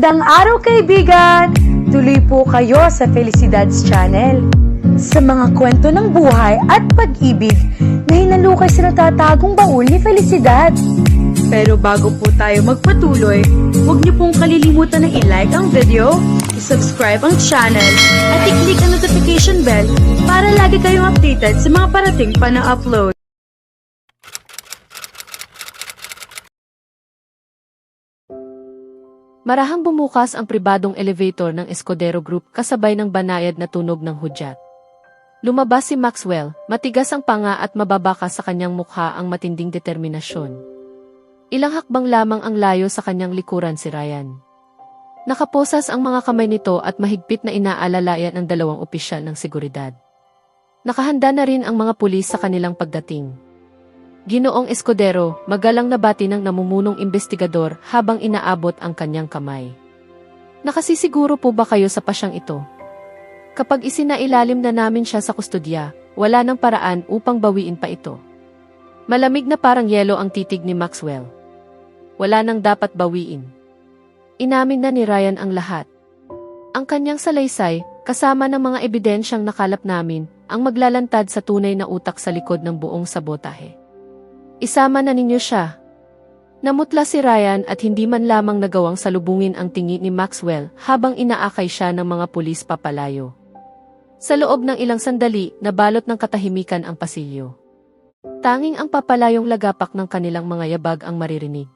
Magandang araw kaibigan! Tuloy po kayo sa Felicidad's Channel. Sa mga kwento ng buhay at pag-ibig na hinalukay sa natatagong baul ni Felicidad. Pero bago po tayo magpatuloy, huwag niyo pong kalilimutan na i-like ang video, i-subscribe ang channel, at i-click ang notification bell para lagi kayong updated sa mga parating pa na upload. Marahang bumukas ang pribadong elevator ng Escudero Group kasabay ng banayad na tunog ng hudyat. Lumabas si Maxwell, matigas ang panga at mababaka sa kanyang mukha ang matinding determinasyon. Ilang hakbang lamang ang layo sa kanyang likuran si Ryan. Nakaposas ang mga kamay nito at mahigpit na inaalalayan ang dalawang opisyal ng seguridad. Nakahanda na rin ang mga pulis sa kanilang pagdating. Ginoong Escudero, magalang na bati ng namumunong investigador habang inaabot ang kanyang kamay. Nakasisiguro po ba kayo sa pasyang ito? Kapag isinailalim na namin siya sa kustodya, wala nang paraan upang bawiin pa ito. Malamig na parang yelo ang titig ni Maxwell. Wala nang dapat bawiin. Inamin na ni Ryan ang lahat. Ang kanyang salaysay, kasama ng mga ebidensyang nakalap namin, ang maglalantad sa tunay na utak sa likod ng buong sabotahe. Isama na ninyo siya. Namutla si Ryan at hindi man lamang nagawang salubungin ang tingin ni Maxwell habang inaakay siya ng mga pulis papalayo. Sa loob ng ilang sandali, nabalot ng katahimikan ang pasilyo. Tanging ang papalayong lagapak ng kanilang mga yabag ang maririnig.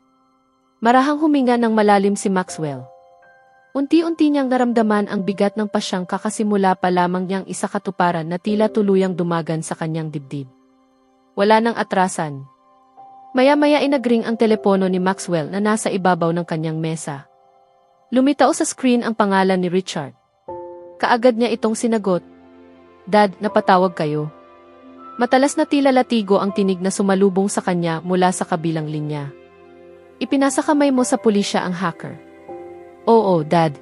Marahang huminga ng malalim si Maxwell. Unti-unti niyang naramdaman ang bigat ng pasyang kakasimula pa lamang niyang isakatuparan na tila tuluyang dumagan sa kanyang dibdib. Wala nang atrasan. Maya-maya inagring ang telepono ni Maxwell na nasa ibabaw ng kanyang mesa. Lumitaw sa screen ang pangalan ni Richard. Kaagad niya itong sinagot. Dad, napatawag kayo. Matalas na tila latigo ang tinig na sumalubong sa kanya mula sa kabilang linya. Ipinasa kamay mo sa pulisya ang hacker. Oo, Dad.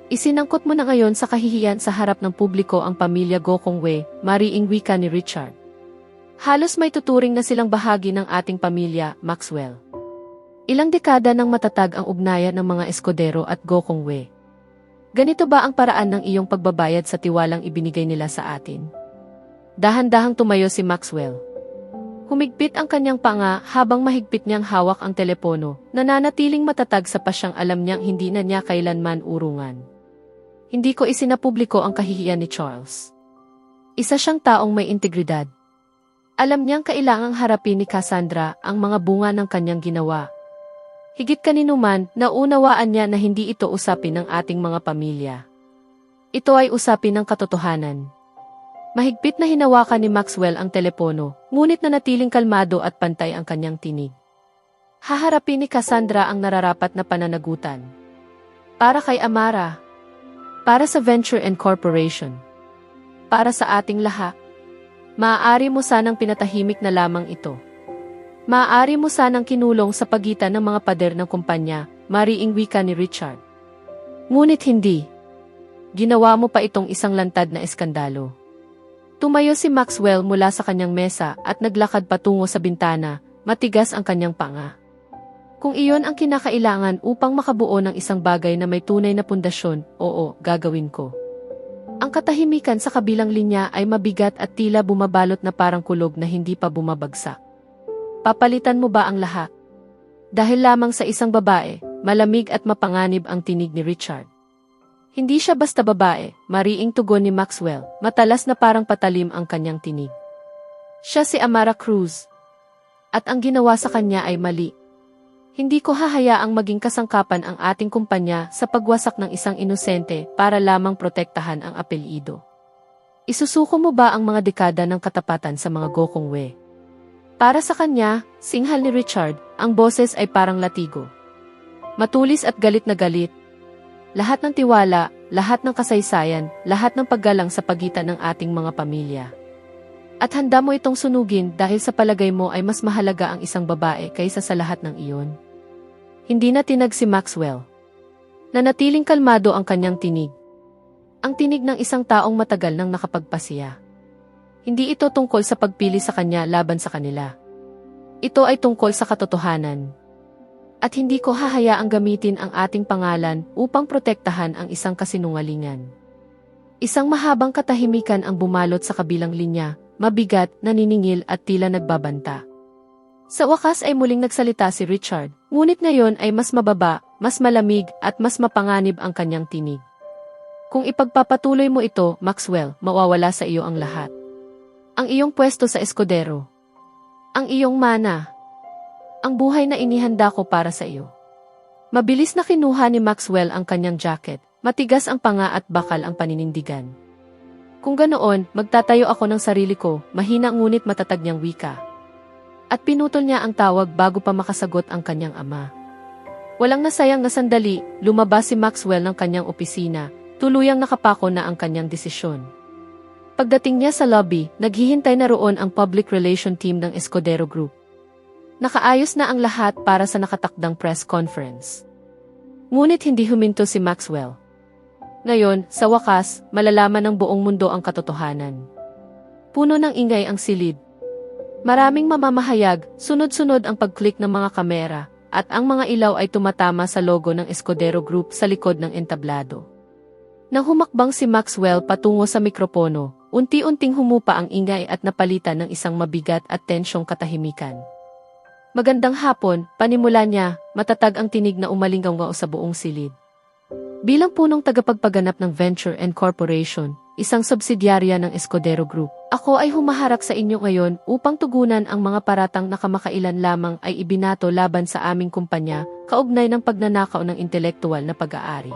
Isinangkot mo na ngayon sa kahihiyan sa harap ng publiko ang pamilya Gokongwei, mariing wika ni Richard. Halos may tuturing na silang bahagi ng ating pamilya, Maxwell. Ilang dekada nang matatag ang ugnayan ng mga Escudero at Gokongwei. Ganito ba ang paraan ng iyong pagbabayad sa tiwalang ibinigay nila sa atin? Dahan-dahang tumayo si Maxwell. Humigpit ang kanyang panga habang mahigpit niyang hawak ang telepono, nananatiling matatag sa pasyang alam niyang hindi na niya kailanman urungan. Hindi ko isinapubliko ang kahihiyan ni Charles. Isa siyang taong may integridad. Alam niyang kailangang harapin ni Cassandra ang mga bunga ng kanyang ginawa. Higit kanino man, naunawaan niya na hindi ito usapin ng ating mga pamilya. Ito ay usapin ng katotohanan. Mahigpit na hinawakan ni Maxwell ang telepono, ngunit nanatiling kalmado at pantay ang kanyang tinig. Haharapin ni Cassandra ang nararapat na pananagutan. Para kay Amara. Para sa Venture and Corporation. Para sa ating lahat. Maaari mo sanang pinatahimik na lamang ito. Maaari mo sanang kinulong sa pagitan ng mga pader ng kumpanya, mariing wika ni Richard. Ngunit hindi. Ginawa mo pa itong isang lantad na eskandalo. Tumayo si Maxwell mula sa kanyang mesa at naglakad patungo sa bintana, matigas ang kanyang panga. Kung iyon ang kinakailangan upang makabuo ng isang bagay na may tunay na pundasyon, oo, gagawin ko. Ang katahimikan sa kabilang linya ay mabigat at tila bumabalot na parang kulog na hindi pa bumabagsak. Papalitan mo ba ang lahat? Dahil lamang sa isang babae, malamig at mapanganib ang tinig ni Richard. Hindi siya basta babae, mariing tugon ni Maxwell, matalas na parang patalim ang kanyang tinig. Siya si Amara Cruz. At ang ginawa sa kanya ay mali. Hindi ko hahayaang maging kasangkapan ang ating kumpanya sa pagwasak ng isang inosente para lamang protektahan ang apelyido. Isusuko mo ba ang mga dekada ng katapatan sa mga Gokongwei? Para sa kanya, singhal ni Richard, ang boses ay parang latigo. Matulis at galit na galit. Lahat ng tiwala, lahat ng kasaysayan, lahat ng paggalang sa pagitan ng ating mga pamilya. At handa mo itong sunugin dahil sa palagay mo ay mas mahalaga ang isang babae kaysa sa lahat ng iyon. Hindi na tinag si Maxwell. Nanatiling kalmado ang kanyang tinig. Ang tinig ng isang taong matagal nang nakapagpasiya. Hindi ito tungkol sa pagpili sa kanya laban sa kanila. Ito ay tungkol sa katotohanan. At hindi ko hahayaang gamitin ang ating pangalan upang protektahan ang isang kasinungalingan. Isang mahabang katahimikan ang bumalot sa kabilang linya, mabigat, naniningil at tila nagbabanta. Sa wakas ay muling nagsalita si Richard, ngunit ngayon ay mas mababa, mas malamig at mas mapanganib ang kanyang tinig. Kung ipagpapatuloy mo ito, Maxwell, mawawala sa iyo ang lahat. Ang iyong pwesto sa Escudero. Ang iyong mana. Ang buhay na inihanda ko para sa iyo. Mabilis na kinuha ni Maxwell ang kanyang jacket, matigas ang panga at bakal ang paninindigan. Kung ganoon, magtatayo ako ng sarili ko, mahina ngunit matatag niyang wika. At pinutol niya ang tawag bago pa makasagot ang kanyang ama. Walang nasayang na sandali, lumabas si Maxwell ng kanyang opisina, tuluyang nakapako na ang kanyang desisyon. Pagdating niya sa lobby, naghihintay na roon ang public relation team ng Escudero Group. Nakaayos na ang lahat para sa nakatakdang press conference. Ngunit hindi huminto si Maxwell. Ngayon, sa wakas, malalaman ng buong mundo ang katotohanan. Puno ng ingay ang silid. Maraming mamamahayag, sunod-sunod ang pag-click ng mga kamera, at ang mga ilaw ay tumatama sa logo ng Escudero Group sa likod ng entablado. Nang humakbang si Maxwell patungo sa mikropono, unti-unting humupa ang ingay at napalitan ng isang mabigat at tensyong katahimikan. Magandang hapon, panimula niya, matatag ang tinig na umalingaw sa buong silid. Bilang punong tagapagpaganap ng Venture and Corporation, isang subsidyarya ng Escudero Group, ako ay humaharap sa inyo ngayon upang tugunan ang mga paratang na kamakailan lamang ay ibinato laban sa aming kumpanya, kaugnay ng pagnanakaw ng intelektual na pag-aari.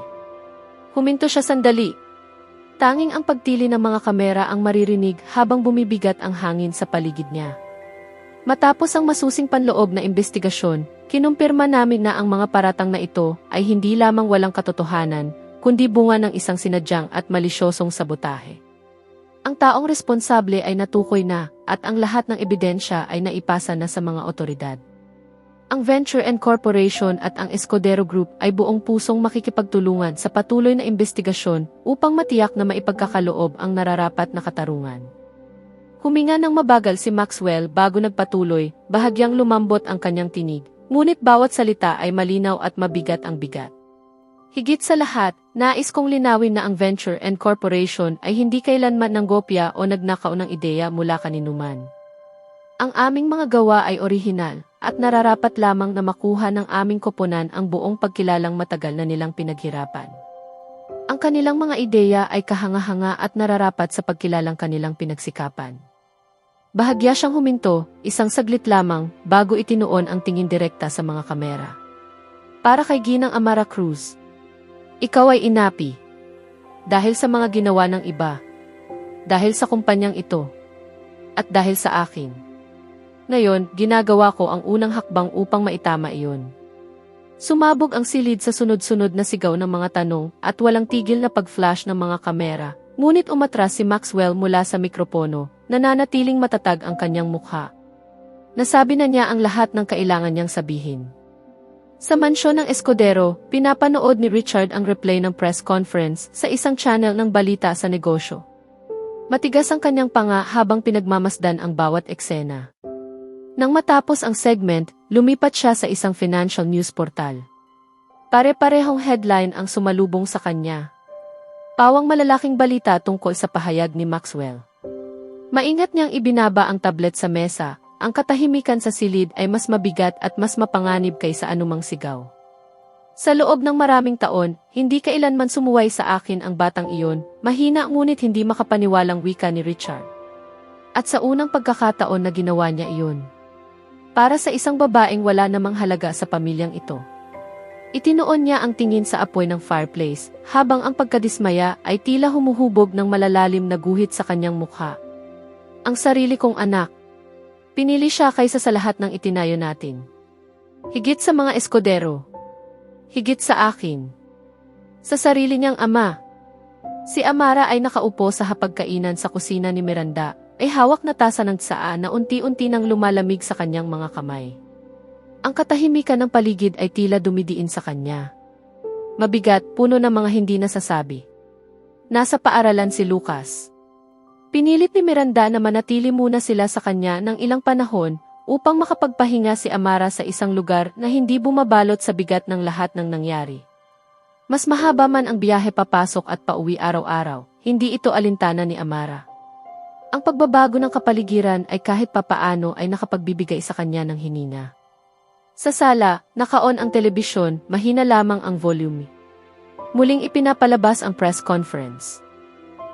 Huminto siya sandali. Tanging ang pagtili ng mga kamera ang maririnig habang bumibigat ang hangin sa paligid niya. Matapos ang masusing panloob na investigasyon, kinumpirma namin na ang mga paratang na ito ay hindi lamang walang katotohanan, kundi bunga ng isang sinadyang at malisyosong sabotahe. Ang taong responsable ay natukoy na, at ang lahat ng ebidensya ay naipasa na sa mga otoridad. Ang Venture and Corporation at ang Escudero Group ay buong pusong makikipagtulungan sa patuloy na investigasyon upang matiyak na maipagkakaloob ang nararapat na katarungan. Huminga ng mabagal si Maxwell bago nagpatuloy, bahagyang lumambot ang kanyang tinig, ngunit bawat salita ay malinaw at mabigat ang bigat. Higit sa lahat, nais kong linawin na ang Venture and Corporation ay hindi kailanman nanggopya o nagnakaw ng ideya mula kaninuman. Ang aming mga gawa ay orihinal, at nararapat lamang na makuha ng aming koponan ang buong pagkilalang matagal na nilang pinaghirapan. Ang kanilang mga ideya ay kahanga-hanga at nararapat sa pagkilalang kanilang pinagsikapan. Bahagya siyang huminto, isang saglit lamang, bago itinuon ang tingin direkta sa mga kamera. Para kay Ginang Amara Cruz, ikaw ay inapi. Dahil sa mga ginawa ng iba. Dahil sa kumpanyang ito. At dahil sa akin. Ngayon, ginagawa ko ang unang hakbang upang maitama iyon. Sumabog ang silid sa sunod-sunod na sigaw ng mga tanong at walang tigil na pag-flash ng mga kamera, ngunit umatras si Maxwell mula sa mikropono, nananatiling matatag ang kanyang mukha. Nasabi na niya ang lahat ng kailangan niyang sabihin. Sa mansyon ng Escudero, pinapanood ni Richard ang replay ng press conference sa isang channel ng balita sa negosyo. Matigas ang kanyang panga habang pinagmamasdan ang bawat eksena. Nang matapos ang segment, lumipat siya sa isang financial news portal. Pare-parehong headline ang sumalubong sa kanya. Pawang malalaking balita tungkol sa pahayag ni Maxwell. Maingat niyang ibinaba ang tablet sa mesa, ang katahimikan sa silid ay mas mabigat at mas mapanganib kaysa anumang sigaw. Sa loob ng maraming taon, hindi kailanman sumuway sa akin ang batang iyon, mahina ngunit hindi makapaniwalang wika ni Richard. At sa unang pagkakataon na ginawa niya iyon. Para sa isang babaeng wala namang halaga sa pamilyang ito. Itinuon niya ang tingin sa apoy ng fireplace, habang ang pagkadismaya ay tila humuhubog ng malalalim na guhit sa kanyang mukha. Ang sarili kong anak. Pinili siya kaysa sa lahat ng itinayo natin. Higit sa mga Escudero. Higit sa akin. Sa sarili niyang ama. Si Amara ay nakaupo sa hapagkainan sa kusina ni Miranda, ay hawak na tasa ng tsaa na unti-unti nang lumalamig sa kanyang mga kamay. Ang katahimikan ng paligid ay tila dumidiin sa kanya. Mabigat, puno ng mga hindi nasasabi. Nasa paaralan si Lucas. Pinilit ni Miranda na manatili muna sila sa kanya ng ilang panahon upang makapagpahinga si Amara sa isang lugar na hindi bumabalot sa bigat ng lahat ng nangyari. Mas mahaba man ang biyahe papasok at pauwi araw-araw, hindi ito alintana ni Amara. Ang pagbabago ng kapaligiran ay kahit papaano ay nakapagbibigay sa kanya ng hinina. Sa sala, naka-on ang telebisyon, mahina lamang ang volume. Muling ipinapalabas ang press conference.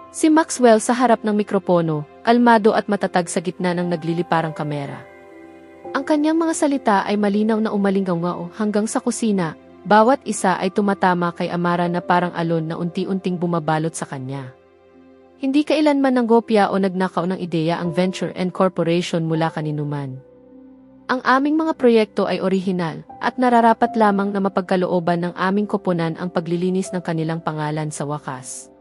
Si Maxwell sa harap ng mikropono, kalmado at matatag sa gitna ng nagliliparang kamera. Ang kanyang mga salita ay malinaw na umalinggaw hanggang sa kusina, bawat isa ay tumatama kay Amara na parang alon na unti-unting bumabalot sa kanya. Hindi kailanman nanggopya o nagnakaw ng ideya ang venture and corporation mula kaninuman. Ang aming mga proyekto ay orihinal at nararapat lamang na mapagkalooban ng aming koponan ang paglilinis ng kanilang pangalan sa wakas.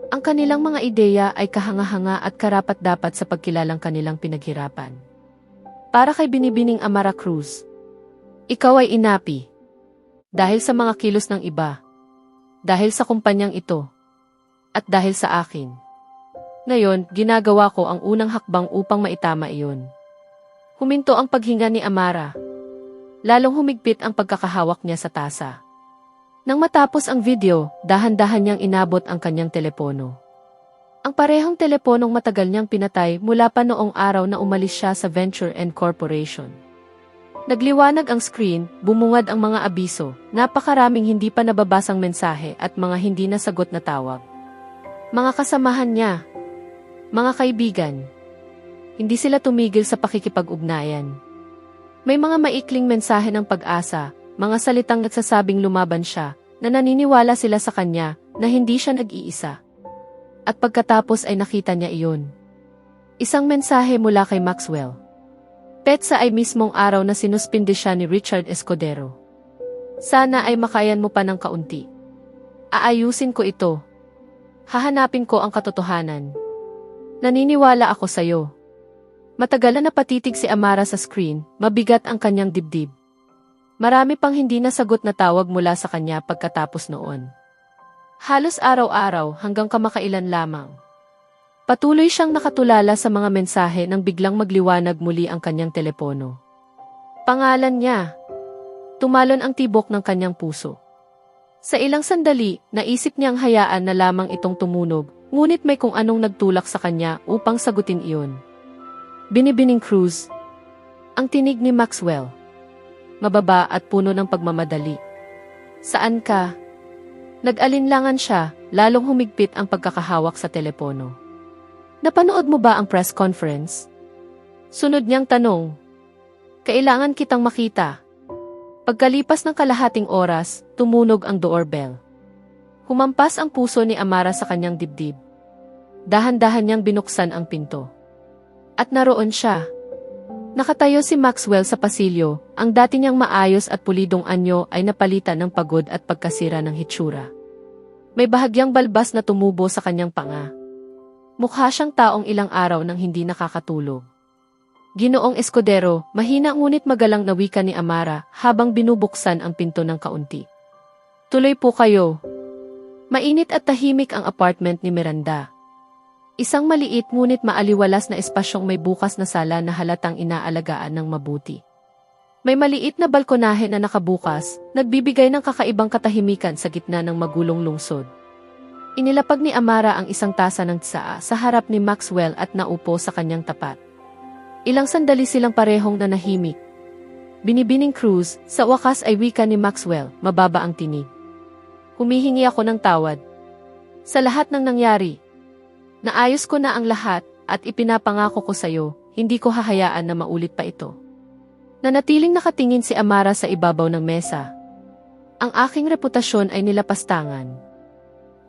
Ang kanilang mga ideya ay kahanga-hanga at karapat-dapat sa pagkilalang kanilang pinaghirapan. Para kay Binibining Amara Cruz, ikaw ay inapi. Dahil sa mga kilos ng iba. Dahil sa kumpanyang ito. At dahil sa akin. Ngayon, ginagawa ko ang unang hakbang upang maitama iyon. Huminto ang paghinga ni Amara. Lalong humigpit ang pagkakahawak niya sa tasa. Nang matapos ang video, dahan-dahan niyang inabot ang kanyang telepono. Ang parehong teleponong matagal niyang pinatay mula pa noong araw na umalis siya sa Venture and Corporation. Nagliwanag ang screen, bumungad ang mga abiso, napakaraming hindi pa nababasang mensahe at mga hindi nasagot na tawag. Mga kasamahan niya, mga kaibigan, hindi sila tumigil sa pakikipag-ugnayan. May mga maikling mensahe ng pag-asa, mga salitang nagsasabing lumaban siya, na naniniwala sila sa kanya na hindi siya nag-iisa. At pagkatapos ay nakita niya iyon. Isang mensahe mula kay Maxwell. Petsa ay mismong araw na sinuspinde siya ni Richard Escudero. Sana ay makayan mo pa ng kaunti. Aayusin ko ito. Hahanapin ko ang katotohanan. Naniniwala ako sa'yo. Matagal na napatitig si Amara sa screen, mabigat ang kanyang dibdib. Marami pang hindi nasagot na tawag mula sa kanya pagkatapos noon. Halos araw-araw hanggang kamakailan lamang. Patuloy siyang nakatulala sa mga mensahe nang biglang magliwanag muli ang kanyang telepono. Pangalan niya. Tumalon ang tibok ng kanyang puso. Sa ilang sandali, naisip niyang hayaan na lamang itong tumunog, ngunit may kung anong nagtulak sa kanya upang sagutin iyon. Binibining Cruz. Ang tinig ni Maxwell. Mababa at puno ng pagmamadali. Saan ka? Nag-alinlangan siya, lalong humigpit ang pagkakahawak sa telepono. Napanood mo ba ang press conference? Sunod niyang tanong. Kailangan kitang makita. Pagkalipas ng kalahating oras, tumunog ang doorbell. Humampas ang puso ni Amara sa kanyang dibdib. Dahan-dahan niyang binuksan ang pinto. At naroon siya. Nakatayo si Maxwell sa pasilyo, ang dati niyang maayos at pulidong anyo ay napalitan ng pagod at pagkasira ng hitsura. May bahagyang balbas na tumubo sa kanyang panga. Mukha siyang taong ilang araw nang hindi nakakatulog. Ginoong Escudero, mahina ngunit magalang na wika ni Amara habang binubuksan ang pinto ng kaunti. Tuloy po kayo. Mainit at tahimik ang apartment ni Miranda. Isang maliit ngunit maaliwalas na espasyong may bukas na sala na halatang inaalagaan ng mabuti. May maliit na balkonahe na nakabukas, nagbibigay ng kakaibang katahimikan sa gitna ng magulong lungsod. Inilapag ni Amara ang isang tasa ng tsaa sa harap ni Maxwell at naupo sa kanyang tapat. Ilang sandali silang parehong nanahimik. Binibining Cruz, sa wakas ay wika ni Maxwell, mababa ang tinig. Humihingi ako ng tawad. Sa lahat ng nangyari, naayos ko na ang lahat at ipinapangako ko sa iyo, hindi ko hahayaan na maulit pa ito. Nanatiling nakatingin si Amara sa ibabaw ng mesa. Ang aking reputasyon ay nilapastangan.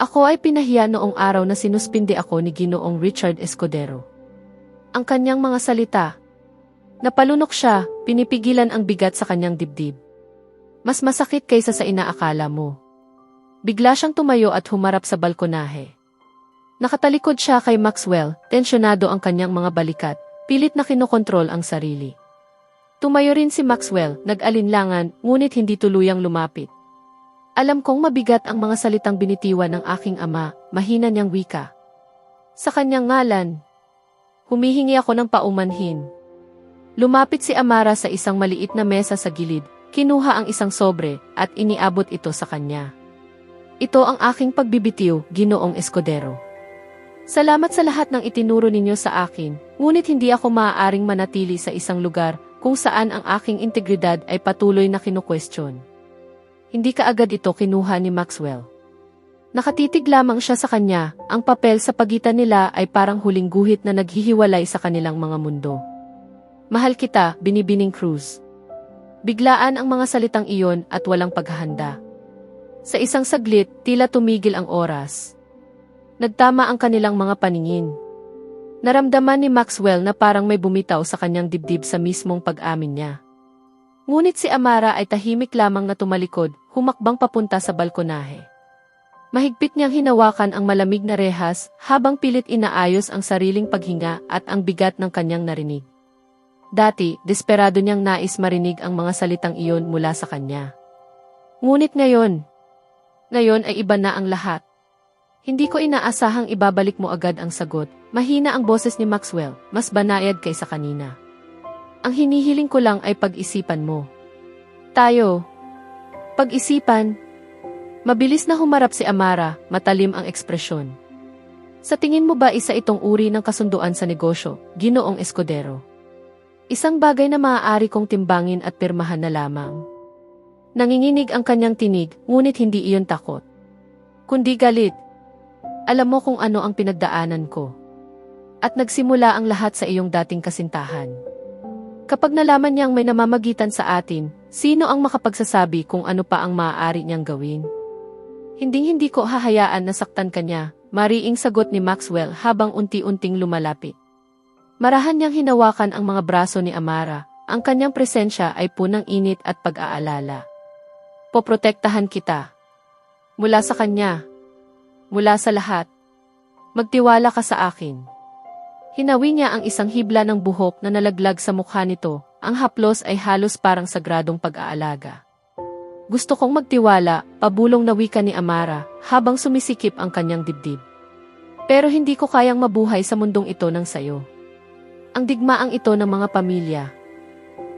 Ako ay pinahiya noong araw na sinuspindi ako ni Ginoong Richard Escudero. Ang kanyang mga salita. Napalunok siya, pinipigilan ang bigat sa kanyang dibdib. Mas masakit kaysa sa inaakala mo. Bigla siyang tumayo at humarap sa balkonahe. Nakatalikod siya kay Maxwell, tensyonado ang kanyang mga balikat, pilit na kinokontrol ang sarili. Tumayo rin si Maxwell, nag-alinlangan, ngunit hindi tuluyang lumapit. Alam kong mabigat ang mga salitang binitiwan ng aking ama, mahina niyang wika. Sa kanyang ngalan, humihingi ako ng paumanhin. Lumapit si Amara sa isang maliit na mesa sa gilid, kinuha ang isang sobre, at iniabot ito sa kanya. Ito ang aking pagbibitiw, Ginoong Escudero. Salamat sa lahat ng itinuro ninyo sa akin, ngunit hindi ako maaaring manatili sa isang lugar kung saan ang aking integridad ay patuloy na kinukwestiyon. Hindi kaagad ito kinuha ni Maxwell. Nakatitig lamang siya sa kanya, ang papel sa pagitan nila ay parang huling guhit na naghihiwalay sa kanilang mga mundo. Mahal kita, Binibining Cruz. Biglaan ang mga salitang iyon at walang paghahanda. Sa isang saglit, tila tumigil ang oras. Nagtama ang kanilang mga paningin. Naramdaman ni Maxwell na parang may bumitaw sa kanyang dibdib sa mismong pag-amin niya. Ngunit si Amara ay tahimik lamang na tumalikod, humakbang papunta sa balkonahe. Mahigpit niyang hinawakan ang malamig na rehas habang pilit inaayos ang sariling paghinga at ang bigat ng kanyang narinig. Dati, desperado niyang nais marinig ang mga salitang iyon mula sa kanya. Ngunit ngayon ay iba na ang lahat. Hindi ko inaasahang ibabalik mo agad ang sagot. Mahina ang boses ni Maxwell, mas banayad kaysa kanina. Ang hinihiling ko lang ay pag-isipan mo. Tayo. Pag-isipan. Mabilis na humarap si Amara, matalim ang ekspresyon. Sa tingin mo ba isa itong uri ng kasunduan sa negosyo, Ginoong Escudero? Isang bagay na maaari kong timbangin at pirmahan na lamang. Nanginginig ang kanyang tinig, ngunit hindi iyon takot. Kundi galit. Alam mo kung ano ang pinagdaanan ko. At nagsimula ang lahat sa iyong dating kasintahan. Kapag nalaman niyang may namamagitan sa atin, sino ang makapagsasabi kung ano pa ang maaari niyang gawin? Hindi ko hahayaan na saktan kanya, mariing sagot ni Maxwell habang unti-unting lumalapit. Marahan niyang hinawakan ang mga braso ni Amara, ang kanyang presensya ay punang init at pag-aalala. Poprotektahan kita. Mula sa kanya. Mula sa lahat. Magtiwala ka sa akin. Hinawi niya ang isang hibla ng buhok na nalaglag sa mukha nito, ang haplos ay halos parang sagradong pag-aalaga. Gusto kong magtiwala, pabulong na wika ni Amara, habang sumisikip ang kanyang dibdib. Pero hindi ko kayang mabuhay sa mundong ito ng sayo. Ang digmaang ito ng mga pamilya.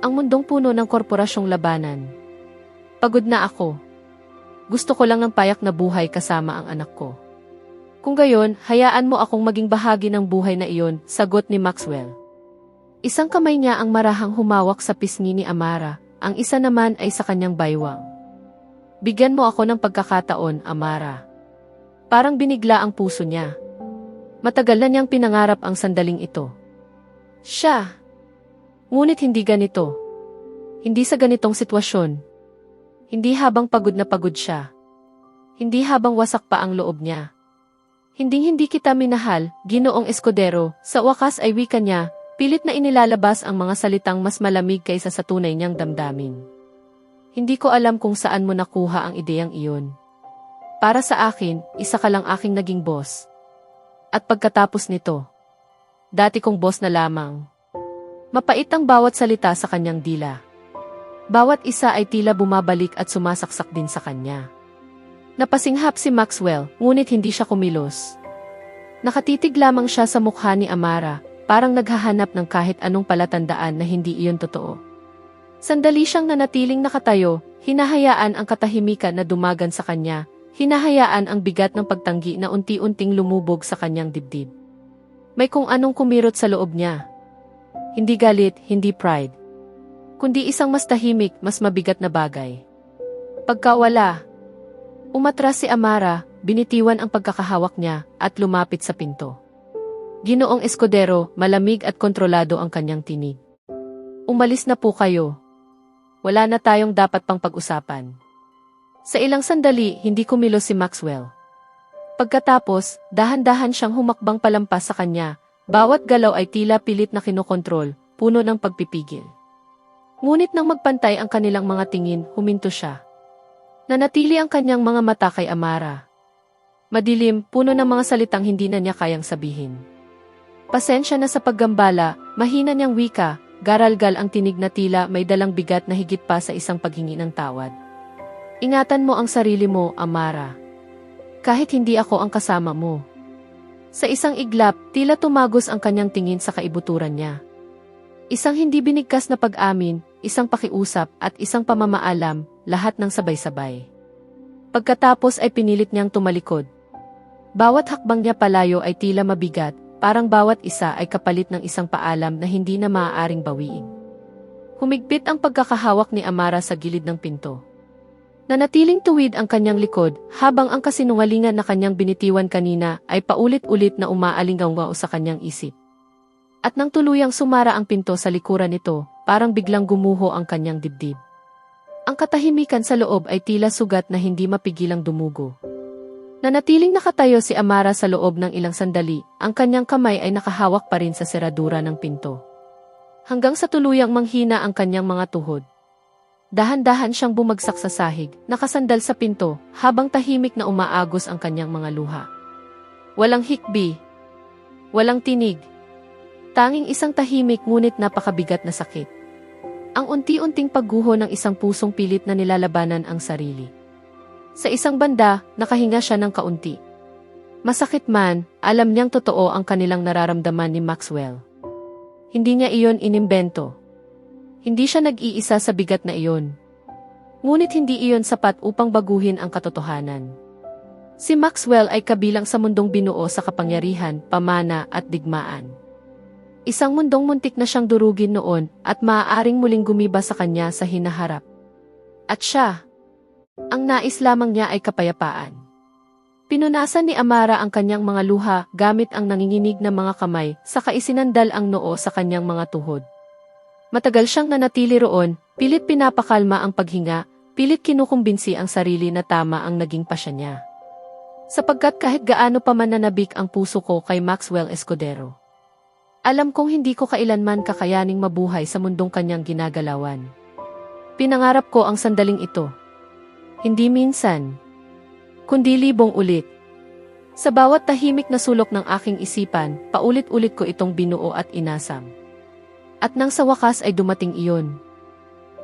Ang mundong puno ng korporasyong labanan. Pagod na ako. Gusto ko lang ng payak na buhay kasama ang anak ko. Kung gayon, hayaan mo akong maging bahagi ng buhay na iyon, sagot ni Maxwell. Isang kamay niya ang marahang humawak sa pisngi ni Amara, ang isa naman ay sa kanyang baywang. Bigyan mo ako ng pagkakataon, Amara. Parang binigla ang puso niya. Matagal na niyang pinangarap ang sandaling ito. Siya. Ngunit hindi ganito. Hindi sa ganitong sitwasyon. Hindi habang pagod na pagod siya. Hindi habang wasak pa ang loob niya. Hindi kita minahal, Ginoong Escudero, sa wakas ay wika niya, pilit na inilalabas ang mga salitang mas malamig kaysa sa tunay niyang damdamin. Hindi ko alam kung saan mo nakuha ang ideyang iyon. Para sa akin, isa ka lang aking naging boss. At pagkatapos nito, dati kong boss na lamang. Mapait ang bawat salita sa kanyang dila. Bawat isa ay tila bumabalik at sumasaksak din sa kanya. Napasinghap si Maxwell, ngunit hindi siya kumilos. Nakatitig lamang siya sa mukha ni Amara, parang naghahanap ng kahit anong palatandaan na hindi iyon totoo. Sandali siyang nanatiling nakatayo, hinahayaan ang katahimikan na dumagan sa kanya, hinahayaan ang bigat ng pagtanggi na unti-unting lumubog sa kanyang dibdib. May kung anong kumirot sa loob niya. Hindi galit, hindi pride. Kundi isang mas tahimik, mas mabigat na bagay. Pagkawala. Umatras si Amara, binitiwan ang pagkakahawak niya, at lumapit sa pinto. Ginoong Escudero, malamig at kontrolado ang kanyang tinig. Umalis na po kayo. Wala na tayong dapat pang pag-usapan. Sa ilang sandali, hindi kumilos si Maxwell. Pagkatapos, dahan-dahan siyang humakbang palampas sa kanya, bawat galaw ay tila pilit na kinokontrol, puno ng pagpipigil. Ngunit nang magpantay ang kanilang mga tingin, huminto siya. Nanatili ang kanyang mga mata kay Amara. Madilim, puno ng mga salitang hindi na niya kayang sabihin. Pasensya na sa paggambala, mahina niyang wika, garalgal ang tinig na tila may dalang bigat na higit pa sa isang paghingi ng tawad. Ingatan mo ang sarili mo, Amara. Kahit hindi ako ang kasama mo. Sa isang iglap, tila tumagos ang kanyang tingin sa kaibuturan niya. Isang hindi binigkas na pag-amin, isang pakiusap at isang pamamaalam, lahat ng sabay-sabay. Pagkatapos ay pinilit niyang tumalikod. Bawat hakbang niya palayo ay tila mabigat, parang bawat isa ay kapalit ng isang paalam na hindi na maaaring bawiin. Humigpit ang pagkakahawak ni Amara sa gilid ng pinto. Nanatiling tuwid ang kanyang likod, habang ang kasinungalingan na kanyang binitiwan kanina ay paulit-ulit na umaalinggaw sa kanyang isip. At nang tuluyang sumara ang pinto sa likuran nito, parang biglang gumuho ang kanyang dibdib. Ang katahimikan sa loob ay tila sugat na hindi mapigilang dumugo. Nanatiling nakatayo si Amara sa loob ng ilang sandali, ang kanyang kamay ay nakahawak pa rin sa seradura ng pinto. Hanggang sa tuluyang manghina ang kanyang mga tuhod. Dahan-dahan siyang bumagsak sa sahig, nakasandal sa pinto, habang tahimik na umaagos ang kanyang mga luha. Walang hikbi. Walang tinig. Tanging isang tahimik ngunit napakabigat na sakit. Ang unti-unting pagguho ng isang pusong pilit na nilalabanan ang sarili. Sa isang banda, nakahinga siya ng kaunti. Masakit man, alam niyang totoo ang kanilang nararamdaman ni Maxwell. Hindi niya iyon inimbento. Hindi siya nag-iisa sa bigat na iyon. Ngunit hindi iyon sapat upang baguhin ang katotohanan. Si Maxwell ay kabilang sa mundong binuo sa kapangyarihan, pamana at digmaan. Isang mundong muntik na siyang durugin noon at maaaring muling gumiba sa kanya sa hinaharap. At siya, ang nais lamang niya ay kapayapaan. Pinunasan ni Amara ang kanyang mga luha gamit ang nanginginig na mga kamay, saka isinandal ang noo sa kanyang mga tuhod. Matagal siyang nanatili roon, pilit pinapakalma ang paghinga, pilit kinukumbinsi ang sarili na tama ang naging pasya niya. Sapagkat kahit gaano pa man nanabik ang puso ko kay Maxwell Escudero, alam kong hindi ko kailanman kakayaning mabuhay sa mundong kanyang ginagalawan. Pinangarap ko ang sandaling ito. Hindi minsan, kundi libong ulit. Sa bawat tahimik na sulok ng aking isipan, paulit-ulit ko itong binuo at inasam. At nang sa wakas ay dumating iyon.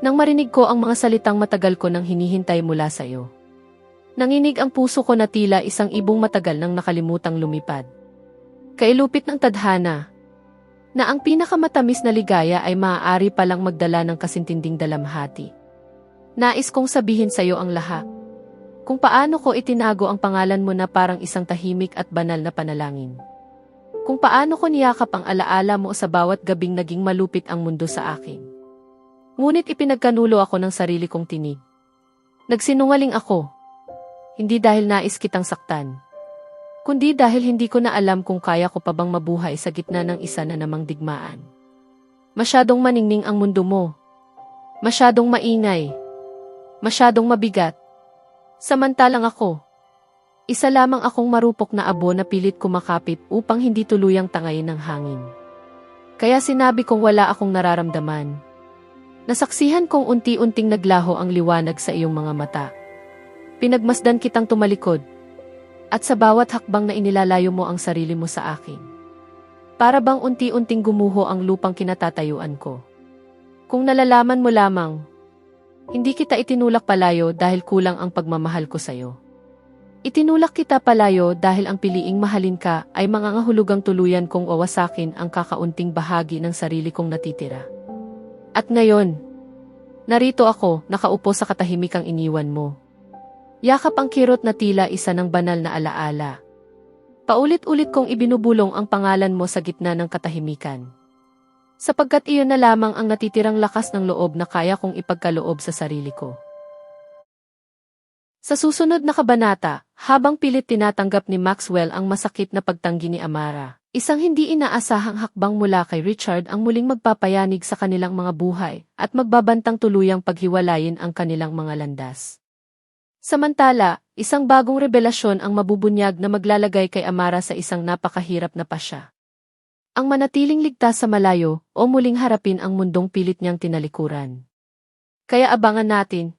Nang marinig ko ang mga salitang matagal ko nang hinihintay mula sa iyo. Nanginig ang puso ko na tila isang ibong matagal nang nakalimutang lumipad. Kailupit ng tadhana, na ang pinakamatamis na ligaya ay maaari palang magdala ng kasintinding dalamhati. Nais kong sabihin sa iyo ang lahat. Kung paano ko itinago ang pangalan mo na parang isang tahimik at banal na panalangin. Kung paano ko niyakap ang alaala mo sa bawat gabing naging malupit ang mundo sa akin. Ngunit ipinagkanulo ako ng sarili kong tinig. Nagsinungaling ako. Hindi dahil nais kitang saktan, kundi dahil hindi ko na alam kung kaya ko pa bang mabuhay sa gitna ng isa na namang digmaan. Masyadong maningning ang mundo mo. Masyadong maingay. Masyadong mabigat. Samantalang ako, isa lamang akong marupok na abo na pilit kumakapit upang hindi tuluyang tangayin ng hangin. Kaya sinabi kong wala akong nararamdaman. Nasaksihan kong unti-unting naglaho ang liwanag sa iyong mga mata. Pinagmasdan kitang tumalikod. At sa bawat hakbang na inilalayo mo ang sarili mo sa akin. Para bang unti-unting gumuho ang lupang kinatatayuan ko. Kung nalalaman mo lamang, hindi kita itinulak palayo dahil kulang ang pagmamahal ko sa'yo. Itinulak kita palayo dahil ang piliing mahalin ka ay mangangahulugang tuluyan kong wawasakin ang kakaunting bahagi ng sarili kong natitira. At ngayon, narito ako, nakaupo sa katahimikang iniwan mo. Yakap ang kirot na tila isa ng banal na alaala. Paulit-ulit kong ibinubulong ang pangalan mo sa gitna ng katahimikan. Sapagkat iyon na lamang ang natitirang lakas ng loob na kaya kong ipagkaloob sa sarili ko. Sa susunod na kabanata, habang pilit tinatanggap ni Maxwell ang masakit na pagtanggi ni Amara, isang hindi inaasahang hakbang mula kay Richard ang muling magpapayanig sa kanilang mga buhay at magbabantang tuluyang paghiwalayin ang kanilang mga landas. Samantala, isang bagong revelasyon ang mabubunyag na maglalagay kay Amara sa isang napakahirap na pasya. Ang manatiling ligtas sa malayo o muling harapin ang mundong pilit niyang tinalikuran. Kaya abangan natin,